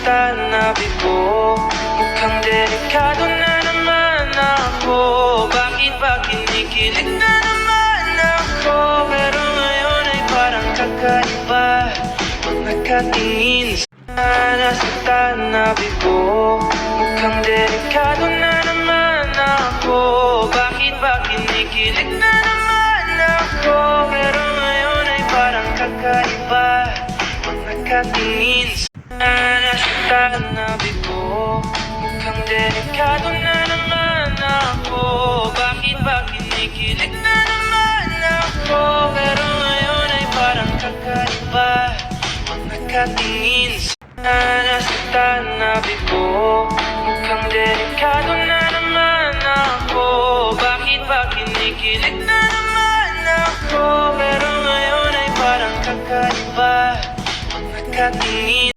tabi ko. Mukhang delikado na naman ako. Bakit ba kinikilig na naman ako? Pero ngayon ay parang kakaiba. Pag nakatingin nasa tabi ko, mukhang delikado na naman ako. Bakit ba kinikilig na naman ako? Pero ngayon ay parang kakaiba. Pag nakatingin nasa tabi ko, mukhang delikado na naman ako. Bakit ba kinikilig na naman ako? Pero ngayon ay parang kakaiba. Pag nakatingin nasa tabi ko, mukhang delikado na naman ako. Bakit ba kinikilig na naman ako? Pero ngayon ay parang kakaiba. Pag nakatingin